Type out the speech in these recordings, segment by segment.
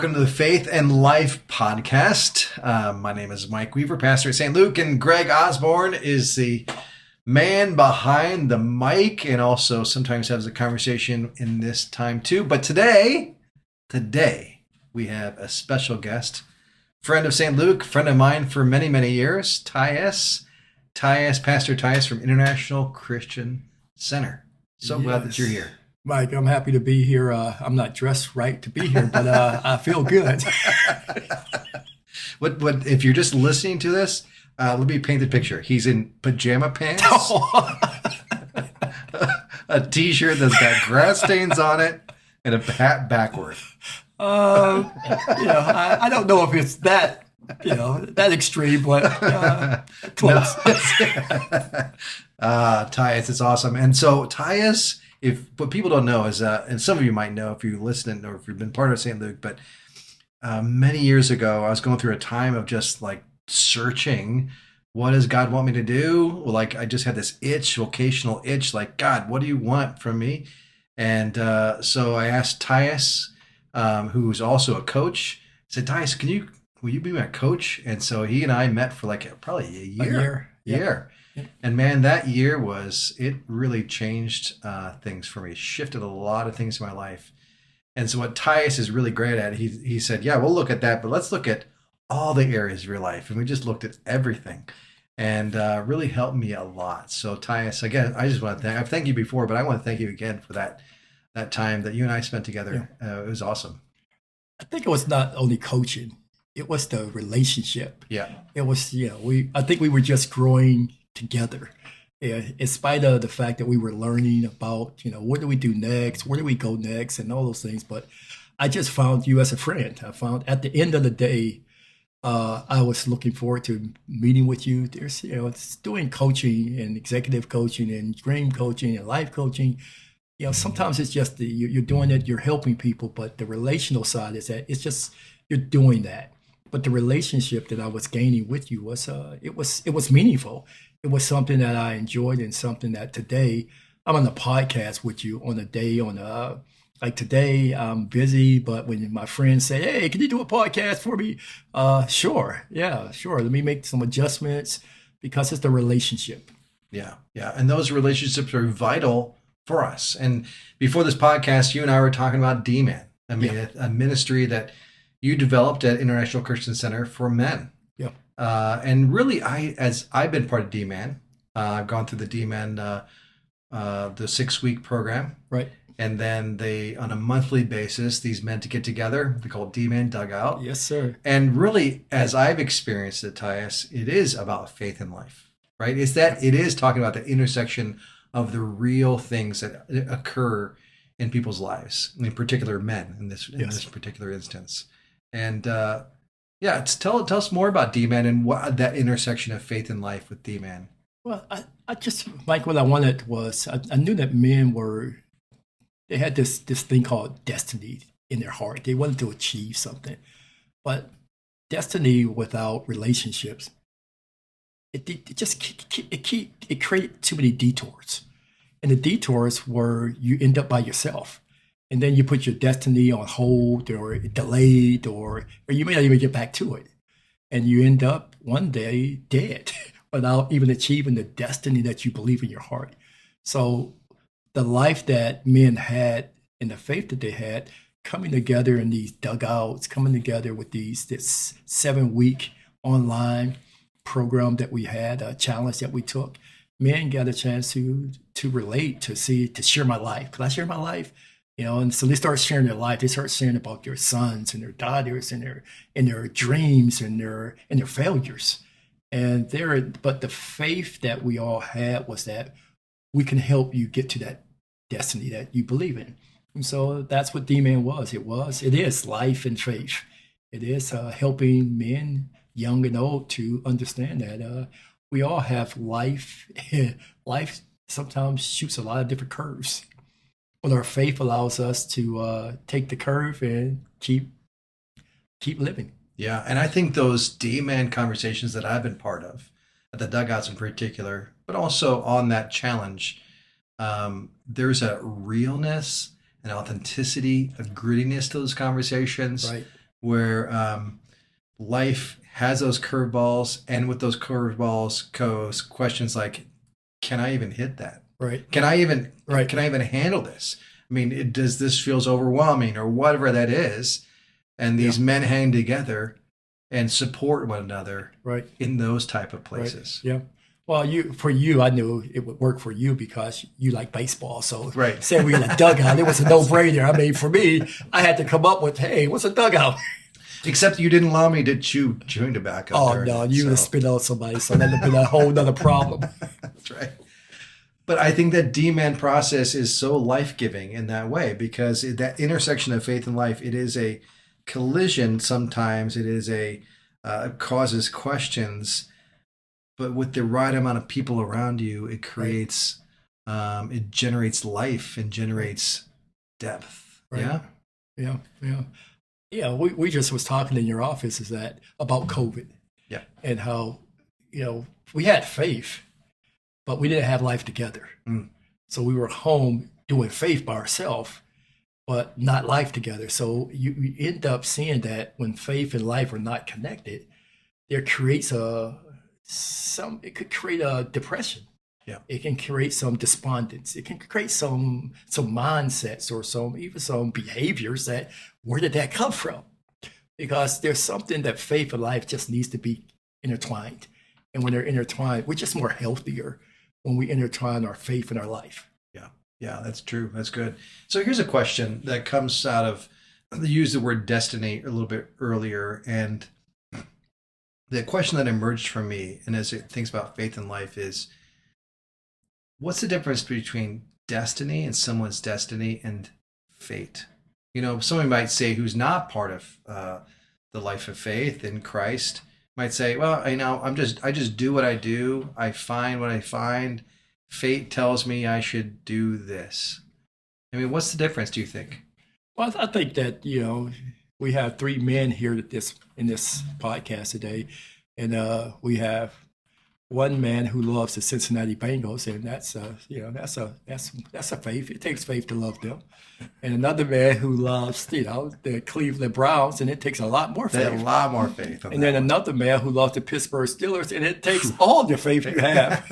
welcome to the Faith and Life podcast. My name is Mike Weaver, pastor at St. Luke, and Greg Osborne is the man behind the mic and also sometimes has a conversation in this time too. But today we have a special guest, friend of St. Luke, friend of mine for many, many years, Pastor Tyus from International Christian Center. So glad that you're here. Mike, I'm happy to be here. I'm not dressed right to be here, but I feel good. What if you're just listening to this? Let me paint the picture. He's in pajama pants, a t-shirt that's got grass stains on it, and a hat backward. I don't know if it's that extreme, but close. Tyus, it's awesome. And so Tyus, if what people don't know is, and some of you might know if you listen or if you've been part of St. Luke, but many years ago, I was going through a time of just like searching, what does God want me to do? Like I just had this vocational itch, like, God, what do you want from me? And so I asked Tyus, who's also a coach, I said, Tyus, will you be my coach? And so he and I met for like probably a year. Yep. And man, that year it really changed things for me, shifted a lot of things in my life. And so what Tyus is really great at, he said, yeah, we'll look at that, but let's look at all the areas of your life. And we just looked at everything and really helped me a lot. So Tyus, again, I just want to I've thanked you before, but I want to thank you again for that time that you and I spent together. Yeah. It was awesome. I think it was not only coaching, it was the relationship. Yeah. It was, I think we were just growing together. In spite of the fact that we were learning about, what do we do next? Where do we go next? And all those things. But I just found you as a friend. I found at the end of the day, I was looking forward to meeting with you. There's, it's doing coaching and executive coaching and dream coaching and life coaching. Sometimes it's just you're doing it, you're helping people, but the relational side is that it's just you're doing that. But the relationship that I was gaining with you was it was meaningful. It was something that I enjoyed and something that today I'm on the podcast with you on a day like today I'm busy, but when my friends say, hey, can you do a podcast for me? Sure. Yeah, sure. Let me make some adjustments because it's the relationship. Yeah. And those relationships are vital for us. And before this podcast, you and I were talking about D-Man. A ministry that you developed at International Christian Center for men. Yeah. And really, as I've been part of D-Man, I've gone through the D-Man, the 6-week program. Right. And then on a monthly basis, these men to get together, they call it D-Man Dugout. Yes, sir. And really, as I've experienced it, Tyus, it is about faith and life, right? It is talking about the intersection of the real things that occur in people's lives, in particular men in this particular instance. And tell us more about D-Man and what that intersection of faith and life with D-Man. Well, I just, Mike, what I wanted was, I knew that men they had this thing called destiny in their heart. They wanted to achieve something. But destiny without relationships, it created too many detours. And the detours were you end up by yourself. And then you put your destiny on hold or delayed or you may not even get back to it. And you end up one day dead without even achieving the destiny that you believe in your heart. So the life that men had and the faith that they had coming together in these dugouts, coming together with this 7-week online program that we had, a challenge that we took, men got a chance to relate, to share my life. Could I share my life? And so they start sharing their life. They start sharing about their sons and their daughters and their dreams and their failures. But the faith that we all had was that we can help you get to that destiny that you believe in. And so that's what D-Man was. It is life and faith. It is helping men, young and old, to understand that we all have life. Life sometimes shoots a lot of different curves. But our faith allows us to take the curve and keep living. Yeah, and I think those D-Man conversations that I've been part of, at the dugouts in particular, but also on that challenge, there's a realness, an authenticity, a grittiness to those conversations. Right. where life has those curveballs, and with those curveballs goes questions like, can I even hit that? Right. Can I even Right. can I even handle this? I mean, does this feels overwhelming or whatever that is? And Yeah. these men hang together and support one another Right. in those type of Right. places. Yeah. Well, for you, I knew it would work for you because you like baseball. So Right. saying we in a dugout, it was a no-brainer. I mean, for me, I had to come up with, hey, what's a dugout? Except you didn't allow me to chew chewing tobacco Oh during no, it. you would have So spit on somebody, so that'd have been a whole nother problem. that's right. But I think that D-man process is so life-giving in that way because that intersection of faith and life, it is a collision. Sometimes it is a causes questions, but with the right amount of people around you, it Right. creates, it generates life and Right. generates depth. Right. Yeah. Yeah. Yeah. Yeah. We just was talking in your office is that about COVID Yeah. and how, we had faith, but we didn't have life together. Mm. So we were home doing faith by ourselves, but not life together. So you end up seeing that when faith and life are not connected, there creates it could create a depression. Yeah. It can create some despondence. It can create some mindsets or some behaviors that where did that come from? Because there's something that faith and life just needs to be intertwined. And when they're intertwined, we're just more healthier when we intertwine our faith and our life. Yeah. Yeah. That's true. That's good. So here's a question that comes out of, they use the word destiny a little bit earlier, and the question that emerged from me, and as it thinks about faith and life, is what's the difference between destiny and someone's destiny and fate? You know, someone might say who's not part of the life of faith in Christ might say, "Well, I just do what I do. I find what I find. Fate tells me I should do this." I mean, what's the difference? Do you think? Well, I think that we have three men here at this in this podcast today, and we have one man who loves the Cincinnati Bengals, and that's a faith. It takes faith to love them, and another man who loves the Cleveland Browns, and it takes a lot more They have a faith. lot more faith on And that then one. another man who loves the Pittsburgh Steelers, and it takes all the faith you have.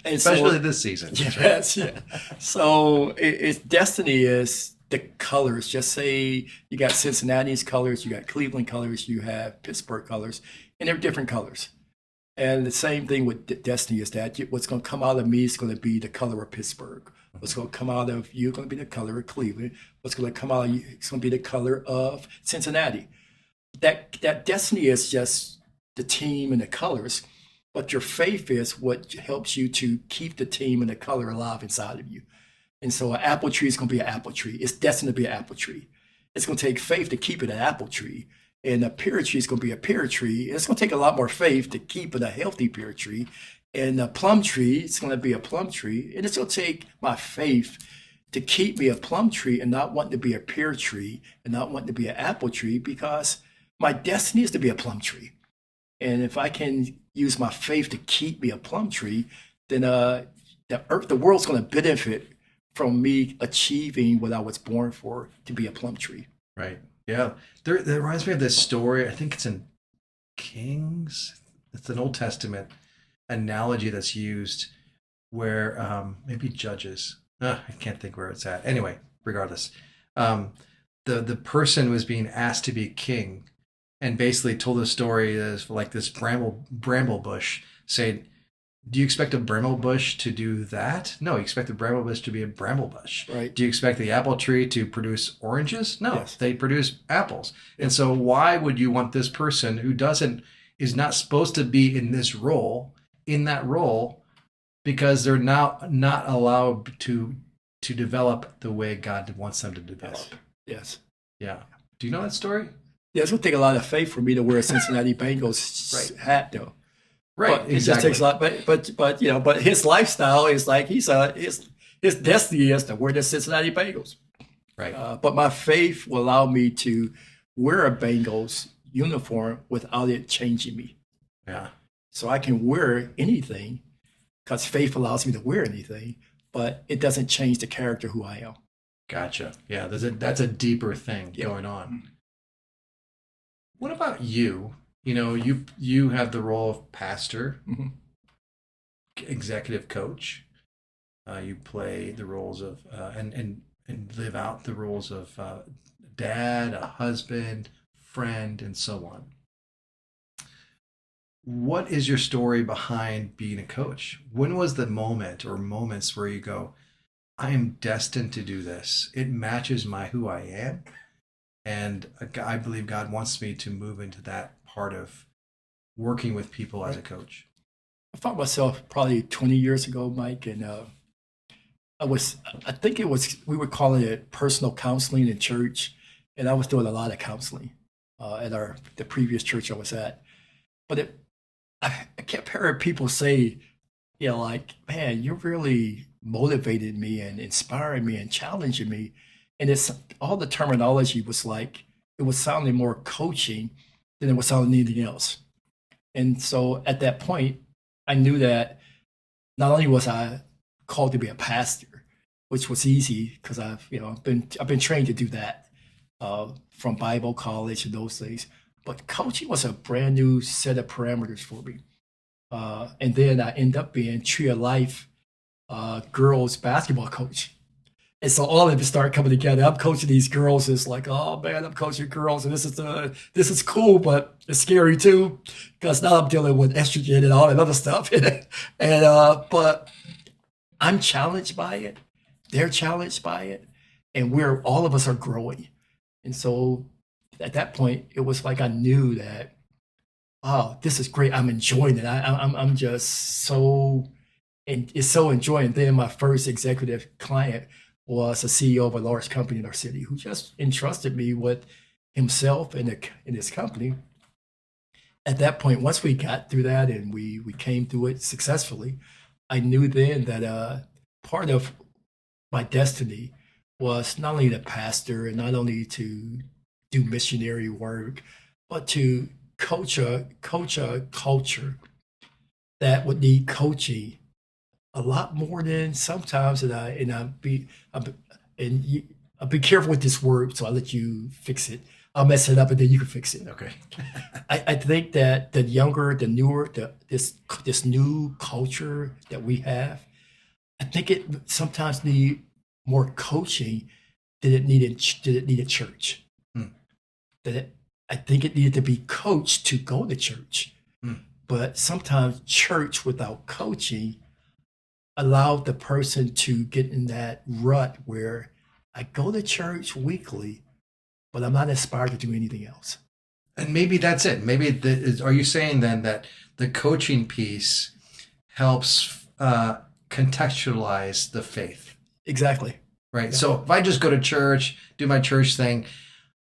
And Especially so, this season. yes, yeah. So it's destiny is the colors. Just say you got Cincinnati's colors, you got Cleveland colors, you have Pittsburgh colors, and they're different colors. And the same thing with destiny is that what's going to come out of me is going to be the color of Pittsburgh. What's going to come out of you is going to be the color of Cleveland. What's going to come out of you is going to be the color of Cincinnati. That destiny is just the team and the colors, but your faith is what helps you to keep the team and the color alive inside of you. And so an apple tree is going to be an apple tree. It's destined to be an apple tree. It's going to take faith to keep it an apple tree. And a pear tree is going to be a pear tree. It's going to take a lot more faith to keep it a healthy pear tree. And a plum tree, it's going to be a plum tree. And it's going to take my faith to keep me a plum tree and not want to be a pear tree and not want to be an apple tree because my destiny is to be a plum tree. And if I can use my faith to keep me a plum tree, then the world's going to benefit from me achieving what I was born for to be a plum tree. Right. Yeah. That reminds me of this story. I think it's in Kings. It's an Old Testament analogy that's used where maybe Judges. I can't think where it's at. Anyway, regardless, the person was being asked to be king, and basically told the story as like this bramble bush saying, do you expect a bramble bush to do that? No, you expect the bramble bush to be a bramble bush. Right. Do you expect the apple tree to produce oranges? No, Yes. they produce apples. And so why would you want this person who is not supposed to be in this role, in that role, because they're now not allowed to develop the way God wants them to develop. Yes. Yes. Yeah. Do you know that story? Yeah, it's going to take a lot of faith for me to wear a Cincinnati Bengals Right. hat, though. Right. But it just takes a lot. But his lifestyle is like his destiny is to wear the Cincinnati Bengals. Right. But my faith will allow me to wear a Bengals uniform without it changing me. Yeah. So I can wear anything because faith allows me to wear anything, but it doesn't change the character who I am. Gotcha. Yeah. That's a deeper thing Yeah. going on. What about you? You have the role of pastor, Mhm. executive coach. You play the roles of and live out the roles of dad, a husband, friend, and so on. What is your story behind being a coach? When was the moment or moments where you go, I am destined to do this. It matches my who I am, and I believe God wants me to move into that part of working with people as a Right. coach. I found myself probably 20 years ago, Mike, and I was, I think it was, we were calling it personal counseling in church, and I was doing a lot of counseling at the previous church I was at. But I kept hearing people say, like, man, you really motivated me and inspiring me and challenging me. And it's all the terminology was like, it was sounding more coaching than it was sounding anything else. And so at that point, I knew that not only was I called to be a pastor, which was easy because I've been trained to do that from Bible college and those things, but coaching was a brand new set of parameters for me. And then I end up being Tree of Life girls basketball coach. And so all of it started coming together. I'm coaching these girls. It's like, oh man, I'm coaching girls, and this is cool, but it's scary too, because now I'm dealing with estrogen and all that other stuff. But I'm challenged by it. They're challenged by it, and we're all of us are growing. And so at that point, it was like I knew that, oh, this is great. I'm enjoying it. I'm just so and it's so enjoying. Then my first executive client was a CEO of a large company in our city who just entrusted me with himself and his company. At that point, once we got through that and we came through it successfully, I knew then that part of my destiny was not only to pastor and not only to do missionary work, but to coach a culture that would need coaching a lot more than sometimes, I and you, I'll be careful with this word, so I'll let you fix it. I'll mess it up, and then you can fix it. Okay. I think that the younger, the newer, this new culture that we have, I think it sometimes need more coaching than it needed church. Hmm. That it, I think it needed to be coached to go to church, Hmm. but sometimes church without coaching allowed the person to get in that rut where I go to church weekly, but I'm not inspired to do anything else. And maybe that's it. Are you saying then that the coaching piece helps contextualize the faith, Exactly. right? Yeah. So if I just go to church, do my church thing,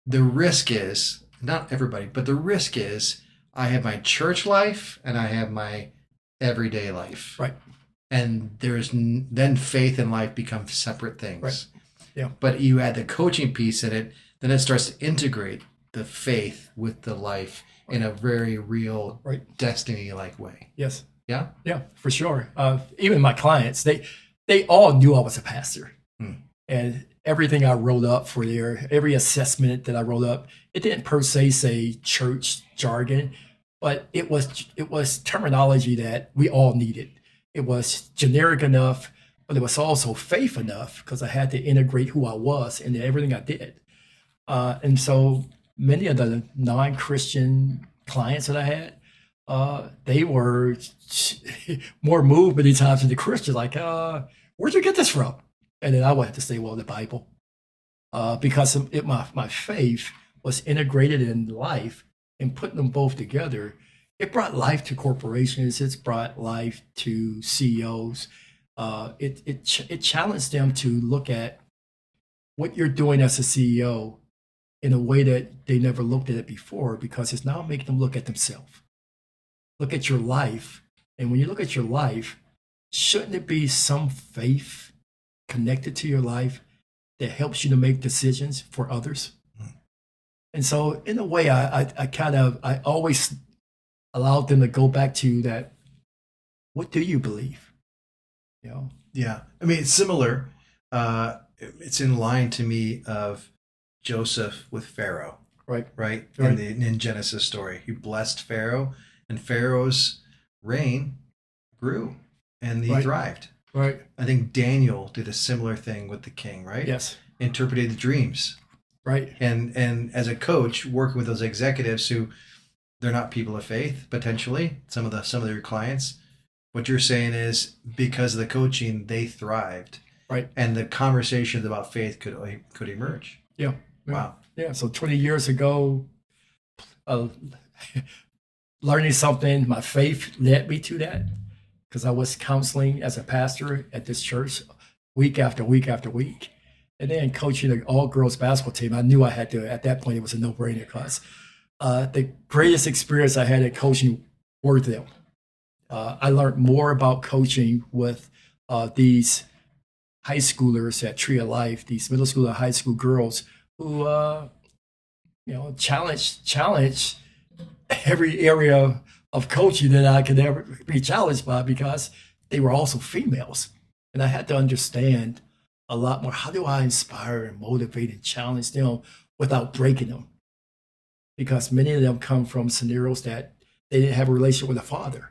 the risk is not everybody, but the risk is I have my church life and I have my everyday life, Right. and then faith and life become separate Right. things. Yeah. But you add the coaching piece in it, then it starts to integrate the faith with the life in Right. a very real Right. destiny like way. Yes. Yeah. Yeah. For sure. Even my clients, they all knew I was a pastor, Hmm. and everything I wrote up for every assessment that I wrote up, it didn't per se say church jargon, but it was terminology that we all needed. It was generic enough, but it was also faith enough because I had to integrate who I was into everything I did. And so many of the non-Christian clients that I had, they were more moved many times than the Christians. Like, where'd you get this from? And then I would have to say, well, the Bible, because my faith was integrated in life, and putting them both together, it brought life to corporations. It's brought life to CEOs. It challenged them to look at what you're doing as a CEO in a way that they never looked at it before, because it's now making them look at themselves, look at your life. And when you look at your life, shouldn't it be some faith connected to your life that helps you to make decisions for others? And so, in a way, I always allowed them to go back to that. What do you believe? You know, Yeah. I mean, it's similar. It's in line to me of Joseph with Pharaoh. right, right? In right, the in Genesis story, he blessed Pharaoh, and Pharaoh's reign grew, and he right, thrived. right. I think Daniel did a similar thing with the king, right? Yes, Interpreted the dreams, right, and as a coach, working with those executives who they're not people of faith, potentially some of their clients. What you're saying is because of the coaching, they thrived, right. and the conversations about faith could emerge. Yeah, yeah, Wow. yeah. So 20 years ago, uh, learning something, my faith led me to that because I was counseling as a pastor at this church week after week after week. And then coaching an all girls basketball team, I knew I had to, at that point, it was a no brainer because the greatest experience I had at coaching were them. I learned more about coaching with these high schoolers at Tree of Life, these middle school and high school girls who, challenge every area of coaching that I could ever be challenged by because they were also females. And I had to understand a lot more. How do I inspire and motivate and challenge them without breaking them? Because many of them come from scenarios that they didn't have a relationship with a father.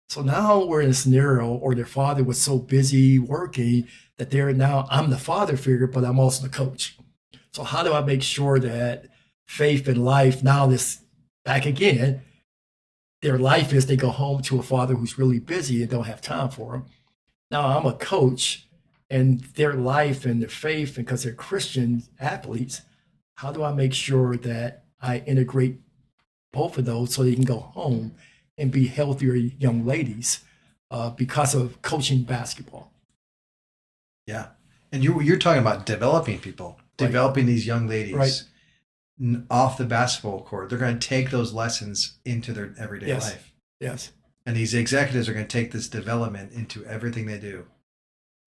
So now we're in a scenario or their father was so busy working that they're now, I'm the father figure, but I'm also the coach. So how do I make sure that faith and life, now this back again, their life is they go home to a father who's really busy and don't have time for them. Now I'm a coach and their life and their faith, and because they're Christian athletes, how do I make sure that I integrate both of those so they can go home and be healthier young ladies because of coaching basketball? Yeah. And you're talking about developing people, Right, developing these young right. ladies off the basketball court. They're going to take those lessons into their everyday Yes, life. yes. And these executives are going to take this development into everything they do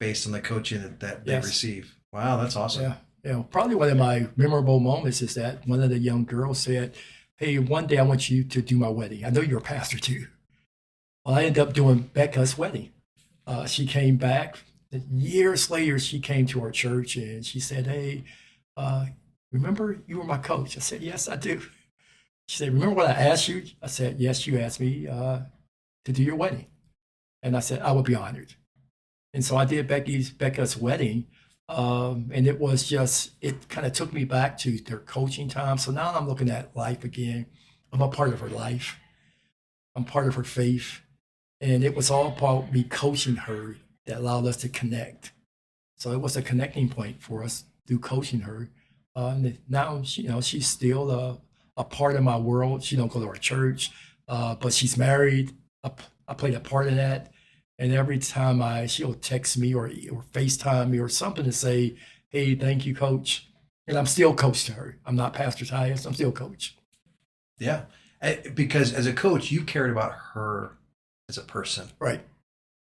based on the coaching that they Yes. receive. Wow, that's awesome. Yeah. Yeah. Probably one of my memorable moments is that one of the young girls said, "Hey, one day I want you to do my wedding. I know you're a pastor too." Well, I ended up doing Becca's wedding. She came back years later. She came to our church and she said, "Hey, uh, remember you were my coach?" I said, "Yes, I do." She said, "Remember what I asked you?" I said, "Yes, you asked me to do your wedding." And I said, "I would be honored." And so I did Becca's wedding. And it was just, it kind of took me back to their coaching time. So now I'm looking at life again. I'm a part of her life. I'm part of her faith. And it was all about me coaching her that allowed us to connect. So it was a connecting point for us through coaching her. And now she, she's still a part of my world. She don't go to our church, but she's married. I played a part in that. And every time she'll text me or FaceTime me or something to say, "Hey, thank you, coach." And I'm still coach to her. I'm not Pastor Tyus. I'm still coach. Yeah. Because as a coach, you cared about her as a person. Right,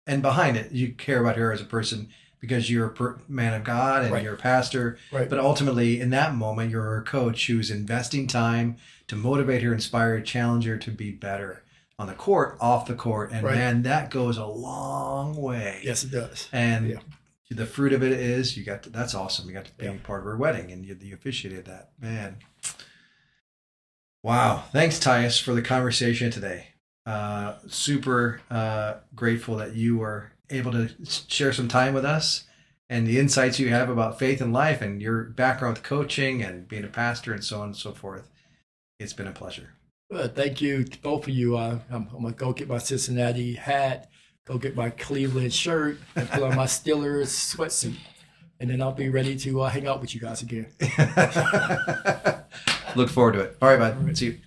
And behind it, you care about her as a person because you're a man of God and right, you're a pastor. right, But ultimately, in that moment, you're her coach who's investing time to motivate her, inspire her, challenge her to be better on the court, off the court. And right. man, that goes a long way. Yes, it does. And Yeah, the fruit of it is that's awesome. You got to be yeah. part of her wedding and you officiated that. Man, wow. Thanks, Tyus, for the conversation today. Super grateful that you were able to share some time with us and the insights you have about faith and life and your background with coaching and being a pastor and so on and so forth. It's been a pleasure. Thank you, to both of you. I'm going to go get my Cincinnati hat, go get my Cleveland shirt, and put on my Steelers sweatsuit. And then I'll be ready to hang out with you guys again. Look forward to it. All right, All bud. right. See you.